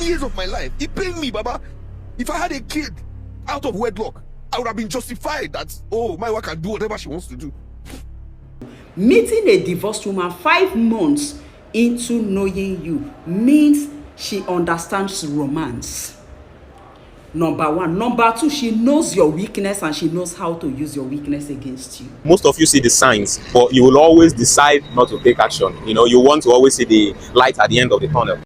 years of my life. It pained me, Baba. If I had a kid out of wedlock, I would have been justified that, oh, Mayowa can do whatever she wants to do. Meeting a divorced woman 5 months into knowing you means she understands romance. Number 1. Number 2, she knows your weakness and she knows how to use your weakness against you. Most of you see the signs, but you will always decide not to take action. You know, you want to always see the light at the end of the tunnel.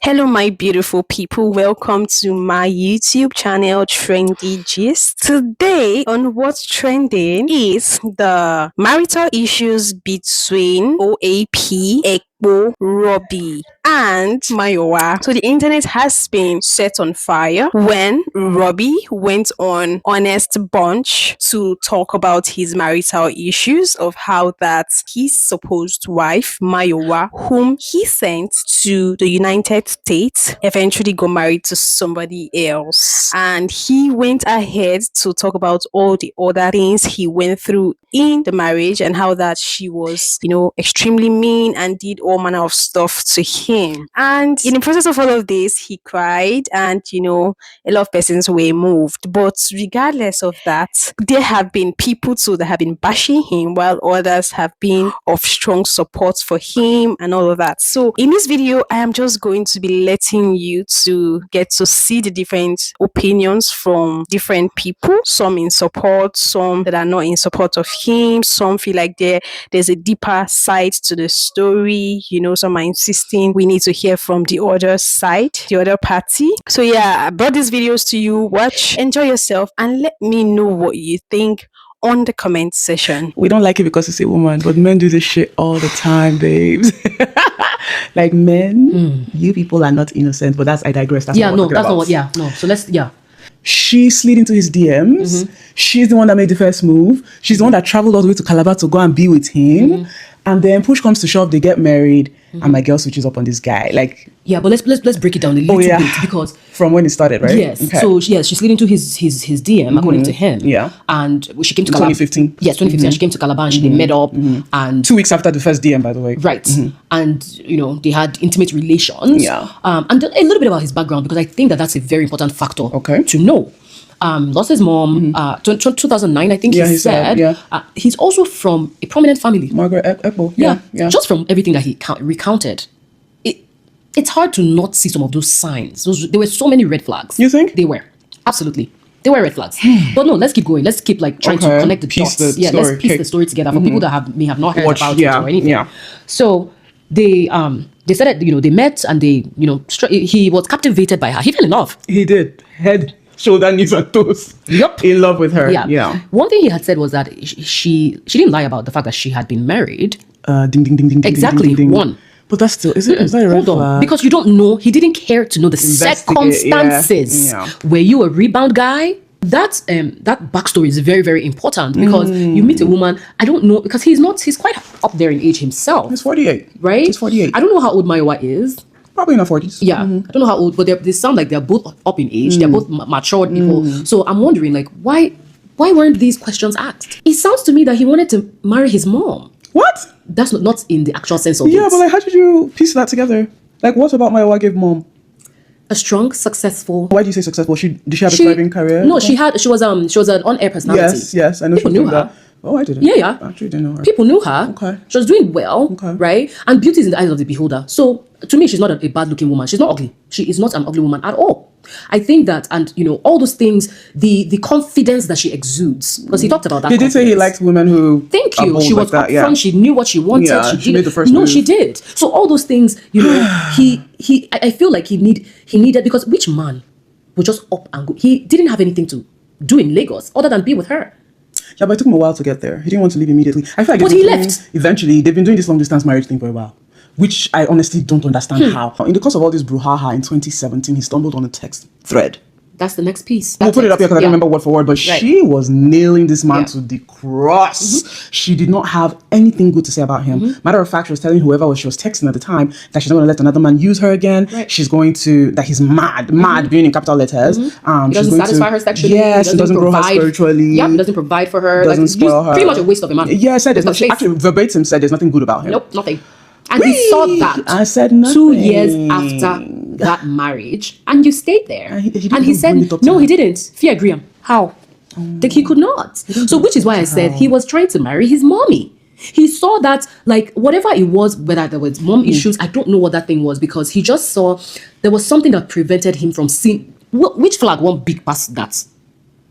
Hello my beautiful people, welcome to my YouTube channel Trendy Gist. Today on What's Trending is the marital issues between OAP, Ekpo, Roby and Mayowa. So the internet has been set on fire when Roby went on Honest Bunch to talk about his marital issues of how that his supposed wife Mayowa, whom he sent to the United States, eventually got married to somebody else. And he went ahead to talk about all the other things he went through in the marriage and how that she was, extremely mean and did all manner of stuff to him. And in the process of all of this, he cried and, a lot of persons were moved. But regardless of that, there have been people too that have been bashing him while others have been of strong support for him and all of that. So in this video, I am just going to be letting you to get to see the different opinions from different people, some in support, some that are not in support of him, some feel like there's a deeper side to the story, some are insisting we need to hear from the other side, the other party. So yeah, I brought these videos to you. Watch, enjoy yourself, and let me know what you think on the comment section. We don't like it because it's a woman, but men do this shit all the time, babes. Like men, you people are not innocent, but I digress. That's not what. So let's. She slid into his DMs. She's the one that made the first move. She's the one that traveled all the way to Calabar to go and be with him. And then push comes to shove, they get married, and my girl switches up on this guy. But let's break it down a little bit because from when it started, right? Yes. Okay. So she slid into his DM according to him. Yeah. And she came to Calabar. 2015. Yes, 2015. She came to Calabar and they met up. And 2 weeks after the first DM, by the way. Right. And they had intimate relations. Yeah. And a little bit about his background because I think that's a very important factor to know. Lost his mom 2009, I think he said. He's also from a prominent family. Margaret Ekpo. Yeah. Just from everything that he recounted, it's hard to not see some of those signs. There were so many red flags. You think? They were. Absolutely. They were red flags. But no, let's keep going. Let's keep trying to connect the dots. Let's piece the story together for people that may have not heard about it or anything. Yeah. So they said that, they met and he was captivated by her. He fell in love. He did. Head, shoulder, knees and toes. Yep. In love with her. Yeah. One thing he had said was that she didn't lie about the fact that she had been married. Ding, ding, ding, ding, exactly. Ding, ding, ding. One. But that's still, is that a red flag? Because you don't know, he didn't care to know the circumstances. Were you a rebound guy? That backstory is very, very important because you meet a woman, I don't know, because he's quite up there in age himself. He's 48. Right? He's 48. I don't know how old Mayowa is. Probably in her 40s. Yeah. I don't know how old, but they sound like they're both up in age. They're both matured people. So I'm wondering, why weren't these questions asked? It sounds to me that he wanted to marry his mom. What? That's not in the actual sense of it. Yeah, but how did you piece that together? What about Mayowa gave mom? A strong, successful. Why do you say successful? Did she have a thriving career? No, she was an on-air personality. Yes, I know. People knew her. Oh, I didn't. Yeah. I actually didn't know her. People knew her. Okay. She was doing well. Okay. Right? And beauty is in the eyes of the beholder. So to me, she's not a bad-looking woman. She's not ugly. She is not an ugly woman at all. I think that, and all those things, the confidence that she exudes, because he talked about that. He did say he liked women who. Thank you. She was upfront. She knew what she wanted. Yeah, she made the first move. No, she did. So all those things, I feel like he needed, because which man would just up and go? He didn't have anything to do in Lagos other than be with her. Yeah, but it took him a while to get there. He didn't want to leave immediately. I feel like but he left. Eventually, they've been doing this long distance marriage thing for a while, which I honestly don't understand how. In the course of all this brouhaha in 2017, he stumbled on a text thread That's the next piece. We'll put it up here because I don't remember word for word, but she was nailing this man to the cross. She did not have anything good to say about him. Matter of fact, she was telling whoever she was texting at the time that she's not going to let another man use her again. She's going to, that he's mad being in capital letters. He doesn't satisfy her sexually. Yes, he doesn't grow her spiritually. Yeah, he doesn't provide for her. Doesn't spoil her. Pretty much a waste of a man. Yeah, I said she actually verbatim said there's nothing good about him. Nope, nothing. And he saw that I said nothing. 2 years after that marriage and you stayed there. And he and he said, no, he didn't. Fear Graham. How? Like he could not. So which is why I said he was trying to marry his mommy. He saw that, like, whatever it was, whether there was mom issues, I don't know what that thing was, because he just saw there was something that prevented him from seeing. Which flag won't big past that?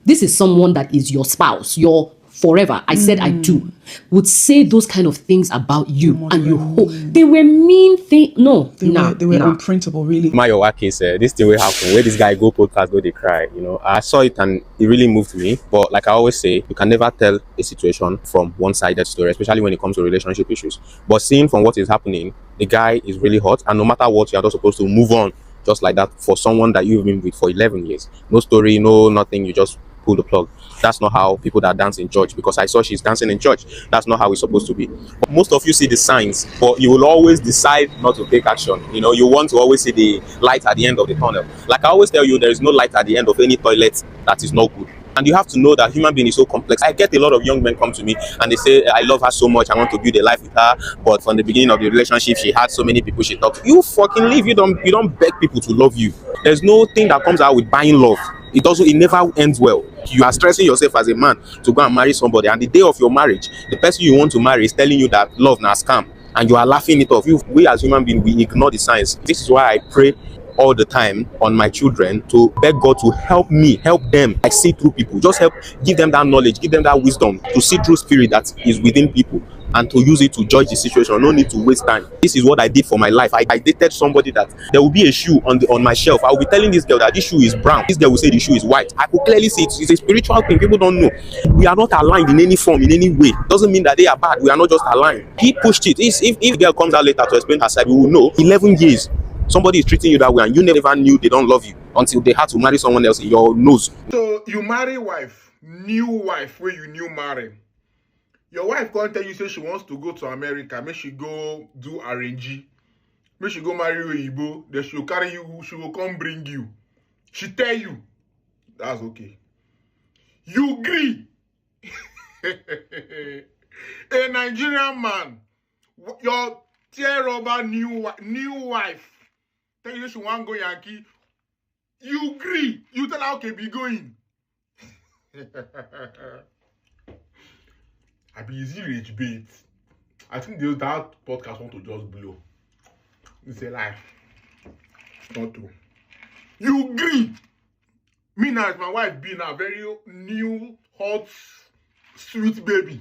This is someone that is your spouse, your forever. I said I do. Would say those kind of things about you, and you hope they were mean things. No, they were unprintable, really. Mayowa case, this thing will happen. Where this guy go podcast, go they cry. You know, I saw it and it really moved me. But like I always say, you can never tell a situation from one-sided story, especially when it comes to relationship issues. But seeing from what is happening, the guy is really hot, and no matter what, you are not supposed to move on just like that for someone that you've been with for 11 years. No story, no nothing. You just pull the plug. That's not how people that dance in church, because I saw she's dancing in church. That's not how it's supposed to be. Most of you see the signs, but you will always decide not to take action. You know, you want to always see the light at the end of the tunnel. Like I always tell you, there is no light at the end of any toilet that is not good. And you have to know that human being is so complex. I get a lot of young men come to me and they say, I love her so much, I want to build a life with her. But from the beginning of the relationship, she had so many people she talked to. You fucking leave. You don't beg people to love you. There's no thing that comes out with buying love. It never ends well. You are stressing yourself as a man to go and marry somebody, and the day of your marriage, the person you want to marry is telling you that love na scam, and you are laughing it off. We as human beings, we ignore the signs. This is why I pray all the time on my children to beg God to help me, help them. I see through people. Just help, give them that knowledge, give them that wisdom to see through spirit that is within people, and to use it to judge the situation. No need to waste time. This is what I did for my life. I dated somebody that there will be a shoe on my shelf. I will be telling this girl that this shoe is brown. This girl will say the shoe is white. I could clearly see it's a spiritual thing. People don't know. We are not aligned in any form, in any way. Doesn't mean that they are bad. We are not just aligned. He pushed it. If the girl comes out later to explain her side, we will know. 11 years. Somebody is treating you that way, and you never knew they don't love you until they had to marry someone else in your nose. So you marry wife, new wife where you new marry. Your wife can't tell you, say she wants to go to America, make she go do RNG, make she go marry Oyibo, then she'll carry you, she will come bring you. She tell you, that's okay. You agree. A Nigerian man, your tear rubber new wife, tell you she want go Yankee, you agree. You tell her, okay, be going. I be easy rich bait. I think that podcast want to just blow. It's a lie. It's not true. You agree. Me now, my wife being a very new, hot, sweet baby.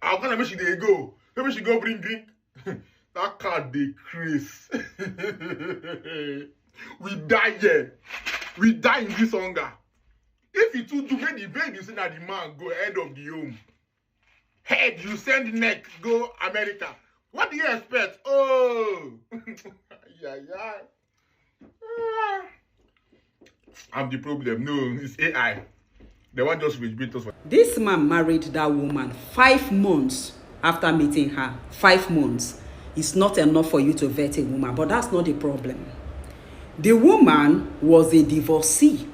I'm gonna make she dey go. Maybe she go bring drink. That car dey craze. We die here. We die in this hunger. If you too do make the baby say that the man go head of the home. Head, you send neck, go America. What do you expect? Oh, yeah. I'm the problem. No, it's AI. They want just rich beat us. This man married that woman 5 months after meeting her. 5 months. It's not enough for you to vet a woman, but that's not the problem. The woman was a divorcee,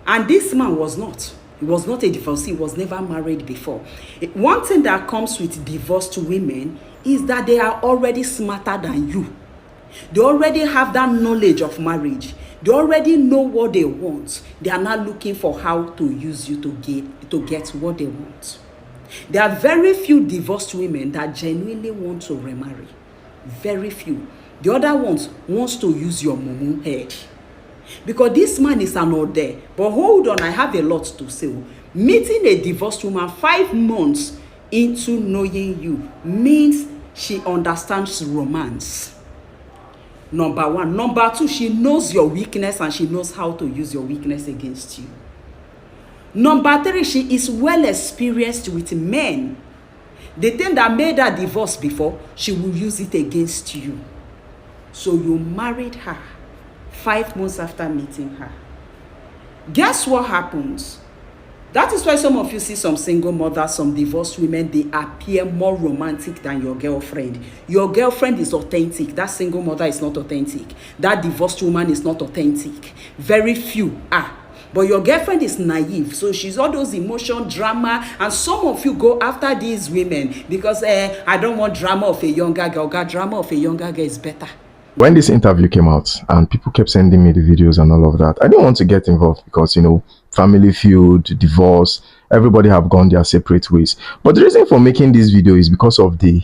and this man was not. He was not a divorcee. He was never married before. One thing that comes with divorced women is that they are already smarter than you. They already have that knowledge of marriage. They already know what they want. They are not looking for how to use you to get what they want. There are very few divorced women that genuinely want to remarry. Very few. The other ones wants to use your mumu head. Because this man is an order. But hold on, I have a lot to say. Meeting a divorced woman 5 months into knowing you means she understands romance. Number one. Number two, she knows your weakness and she knows how to use your weakness against you. Number three, she is well experienced with men. The thing that made her divorce before, she will use it against you. So you married her 5 months after meeting her. Guess what happens? That is why some of you see some single mothers, some divorced women, they appear more romantic than your girlfriend. Your girlfriend is authentic. That single mother is not authentic. That divorced woman is not authentic. Very few are. But your girlfriend is naive. So she's all those emotion, drama. And some of you go after these women because I don't want drama of a younger girl. God, drama of a younger girl is better. When this interview came out and people kept sending me the videos and all of that, I didn't want to get involved because, family feud, divorce, everybody have gone their separate ways. But the reason for making this video is because of the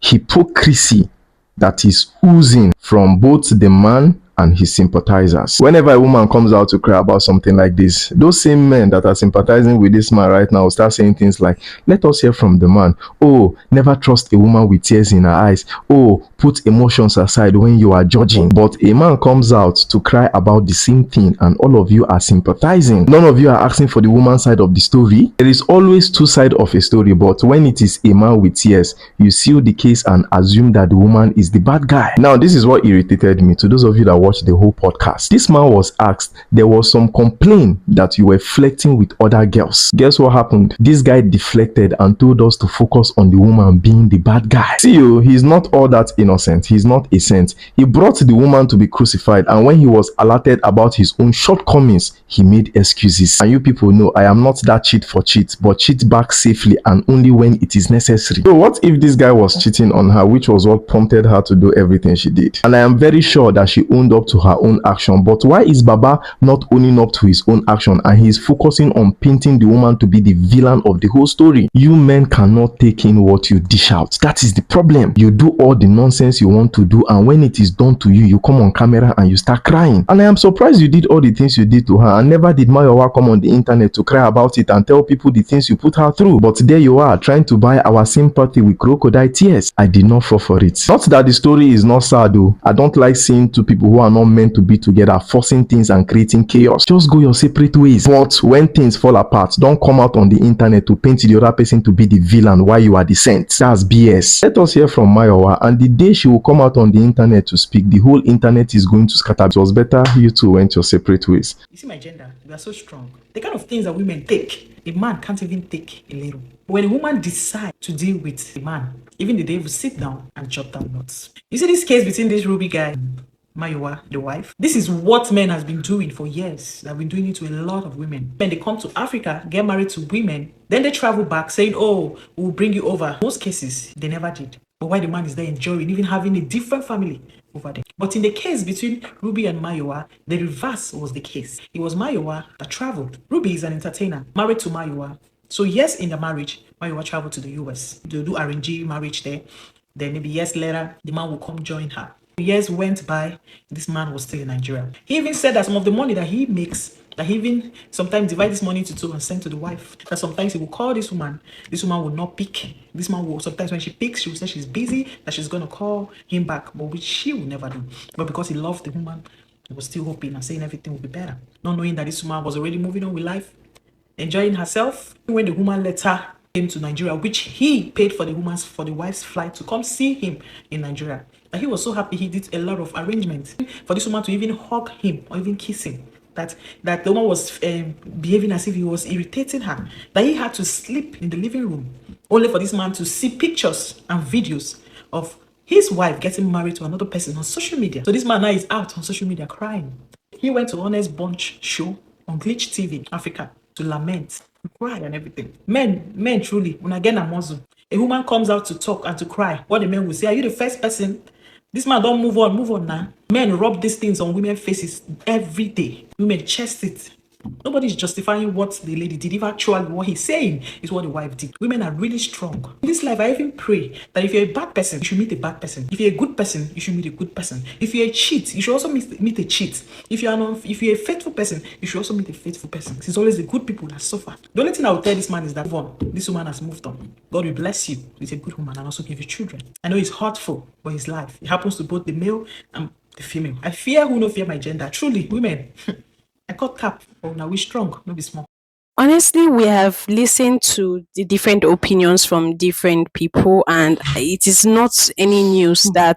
hypocrisy that is oozing from both the man and his sympathizers. Whenever a woman comes out to cry about something like this, those same men that are sympathizing with this man right now start saying things like, let us hear from the man. Oh, never trust a woman with tears in her eyes. Oh, put emotions aside when you are judging. But a man comes out to cry about the same thing and all of you are sympathizing. None of you are asking for the woman's side of the story. There is always two sides of a story, but when it is a man with tears, you seal the case and assume that the woman is the bad guy. Now, this is what irritated me. To those of you that watched the whole podcast, this man was asked, there was some complaint that you were flirting with other girls. Guess what happened? This guy deflected and told us to focus on the woman being the bad guy. See you, he's not all that innocent. He's not a saint. He brought the woman to be crucified, and when he was alerted about his own shortcomings, he made excuses. And you people know I am not that cheat for cheat, but cheat back safely and only when it is necessary. So what if this guy was cheating on her, which was what prompted her to do everything she did? And I am very sure that she owned up to her own action. But why is Baba not owning up to his own action and he's focusing on painting the woman to be the villain of the whole story? You men cannot take in what you dish out. That is the problem. You do all the nonsense you want to do, and when it is done to you, you come on camera and you start crying. And I am surprised you did all the things you did to her, and never did Mayowa come on the internet to cry about it and tell people the things you put her through. But there you are, trying to buy our sympathy with crocodile tears. I did not fall for it. Not that the story is not sad though. I don't like seeing two people who are not meant to be together forcing things and creating chaos. Just go your separate ways. But when things fall apart, don't come out on the internet to paint the other person to be the villain while you are the saint. That's BS. Let us hear from Mayowa, and the day she will come out on the internet to speak, the whole internet is going to scatter. It was better you two went your separate ways. You see my gender, we are so strong. The kind of things that women take, a man can't even take a little. When a woman decides to deal with a man, even the day will sit down and chop down nuts. You see this case between this Roby guy and Mayowa, the wife? This is what men has been doing for years. They've been doing it to a lot of women. When they come to Africa, get married to women, then they travel back saying, oh, we'll bring you over. Most cases, they never did. But why the man is there enjoying, even having a different family over there. But in the case between Roby and Mayowa, the reverse was the case. It was Mayowa that traveled. Roby is an entertainer, married to Mayowa. So yes, in the marriage, Mayowa traveled to the US. They'll do arranged marriage there. Then maybe years later, the man will come join her. Years went by, this man was still in Nigeria. He even said that some of the money that he makes, that he even sometimes divide this money into two and send to the wife. That sometimes he will call this woman will not pick. This man will, sometimes when she picks, she will say she's busy, that she's going to call him back, but which she will never do. But because he loved the woman, he was still hoping and saying everything would be better. Not knowing that this woman was already moving on with life, enjoying herself. When the woman later came to Nigeria, which he paid for the wife's flight to come see him in Nigeria. And he was so happy. He did a lot of arrangements for this woman to even hug him or even kiss him. That the woman was behaving as if he was irritating her. That he had to sleep in the living room only for this man to see pictures and videos of his wife getting married to another person on social media. So this man now is out on social media crying. He went to Honest Bunch show on Glitch TV Africa to lament, to cry and everything. Men truly, when I get a muzzle, a woman comes out to talk and to cry, what the men will say, are you the first person? This man don't move on now. Men rub these things on women's faces every day. Women chest it. Nobody's justifying what the lady did. If actually what he's saying is what the wife did. Women are really strong. In this life, I even pray that if you're a bad person, you should meet a bad person. If you're a good person, you should meet a good person. If you're a cheat, you should also meet a cheat. If you're a faithful person, you should also meet a faithful person. It's always the good people that suffer. The only thing I will tell this man is that this woman has moved on. God will bless you with a good woman and also give you children. I know it's hurtful, but it's life. It happens to both the male and the female. I fear who no fear my gender. Truly, women. I cut cap. Oh, now we strong, no be small. Honestly, we have listened to the different opinions from different people, and it is not any news that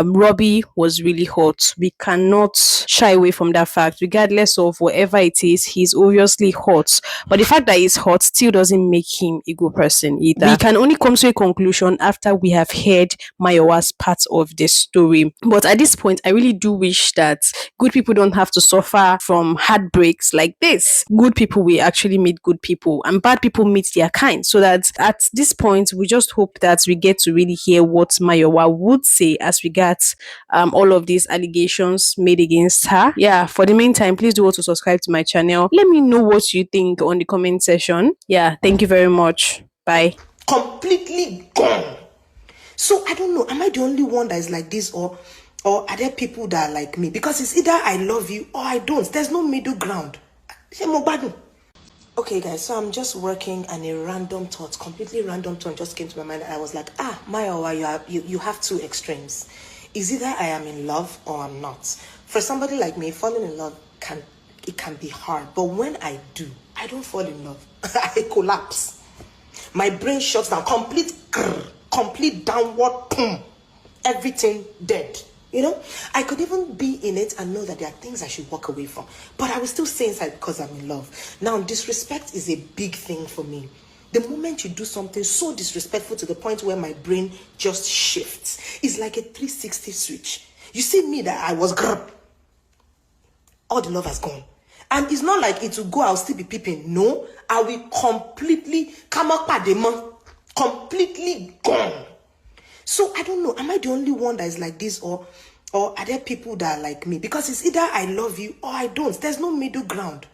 Roby was really hot. We cannot shy away from that fact, regardless of whatever it is. He's obviously hot, but the fact that he's hot still doesn't make him a good person either. We can only come to a conclusion after we have heard Mayowa's part of the story. But at this point, I really do wish that good people don't have to suffer from heartbreaks like this. Good people will actually actually meet good people and bad people meet their kind. So that at this point, we just hope that we get to really hear what Mayowa would say as regards all of these allegations made against her. Yeah, for the meantime, please do also subscribe to my channel. Let me know what you think on the comment section. Yeah, thank you very much. Bye. Completely gone. So I don't know, am I the only one that is like this, or are there people that are like me? Because it's either I love you or I don't. There's no middle ground. Okay guys, so I'm just working and a random thought, completely random thought just came to my mind, and I was like, Mayowa, you have two extremes. Is either I am in love or I'm not. For somebody like me, falling in love can be hard, but when I do, I don't fall in love. I collapse. My brain shuts down, complete downward, boom, everything dead. You know, I could even be in it and know that there are things I should walk away from, but I will still stay inside because I'm in love. Now, disrespect is a big thing for me. The moment you do something so disrespectful to the point where my brain just shifts, it's like a 360 switch. You see me that I was all the love has gone. And it's not like it will go, I'll still be peeping. No, I will completely completely gone. So I don't know, am I the only one that is like this, or are there people that are like me? Because it's either I love you or I don't. There's no middle ground.